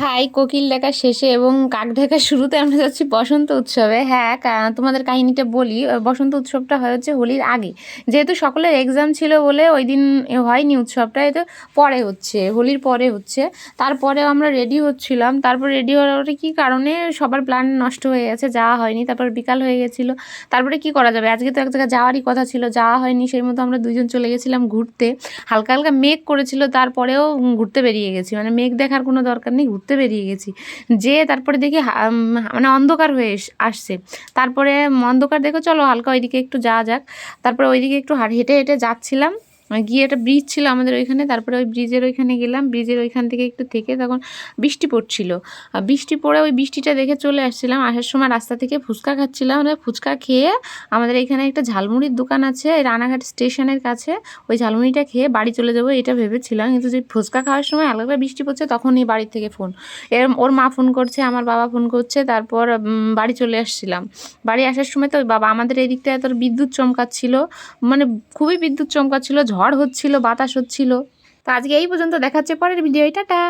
High, কোকিল ডাকা শেষে এবং কাক ডাকা শুরুতে আমরা যাচ্ছি বসন্ত উৎসবে। হ্যাঁ, তোমাদের কাহিনীটা বলি। বসন্ত উৎসবটা হচ্ছে হোলির আগে। যেহেতু সকলের এক্সাম ছিল বলে ওই দিন হয়নি উৎসবটা, এটা পরে হচ্ছে, হোলির পরে হচ্ছে। তারপরেও আমরা রেডি হচ্ছিলাম। তারপর রেডি হওয়ার কী কারণে সবার প্ল্যান নষ্ট হয়ে গেছে, যাওয়া হয়নি। তারপর বিকাল হয়ে গেছিলো। তারপরে কি করা যাবে, আজকে তো এক জায়গায় যাওয়ারই কথা ছিল, যাওয়া হয়নি। সেই মতো আমরা দুইজন চলে গেছিলাম ঘুরতে। হালকা হালকা মেঘ করেছিল, তারপরেও ঘুরতে বেরিয়ে গেছি। মানে মেঘ দেখার কোনো দরকার নেই, ঘুরতে বেরিয়ে গেছি। যেয়ে তারপরে দেখি মানে অন্ধকার হয়ে আসছে। তারপরে অন্ধকার দেখে চলো হালকা ওইদিকে একটু যাওয়া যাক। তারপরে ওইদিকে একটু হেঁটে হেঁটে যাচ্ছিলাম। গিয়ে একটা ব্রিজ ছিল আমাদের ওইখানে, তারপরে ওই ব্রিজের ওইখানে গেলাম। ব্রিজের ওইখান থেকে একটু থেকে তখন বৃষ্টি পড়ছিল। বৃষ্টি পড়ে ওই বৃষ্টিটা দেখে চলে আসছিলাম। আসার সময় রাস্তা থেকে ফুচকা খাচ্ছিলাম। ফুচকা খেয়ে আমাদের এখানে একটা ঝালমুড়ির দোকান আছে রানাঘাট স্টেশনের কাছে। ওই ঝালমুড়িটা খেয়ে বাড়ি চলে যাবো এটা ভেবেছিলাম, কিন্তু যে ফুচকা খাওয়ার সময় হালকা বৃষ্টি পড়ছে, তখনই বাড়ির থেকে ফোন। ওর মা ফোন করছে, আমার বাবা ফোন করছে। তারপর বাড়ি চলে আসছিলাম। বাড়ি আসার সময় তো বাবা আমাদের এই দিকটায় তোর বিদ্যুৎ চমকাচ্ছিল, মানে খুবই বিদ্যুৎ চমকাচ্ছিল, ঝড় হচ্ছিল, বাতাস হচ্ছিল। তো আজকে এই পর্যন্ত, দেখাচ্ছে পরের ভিডিও। টাটা।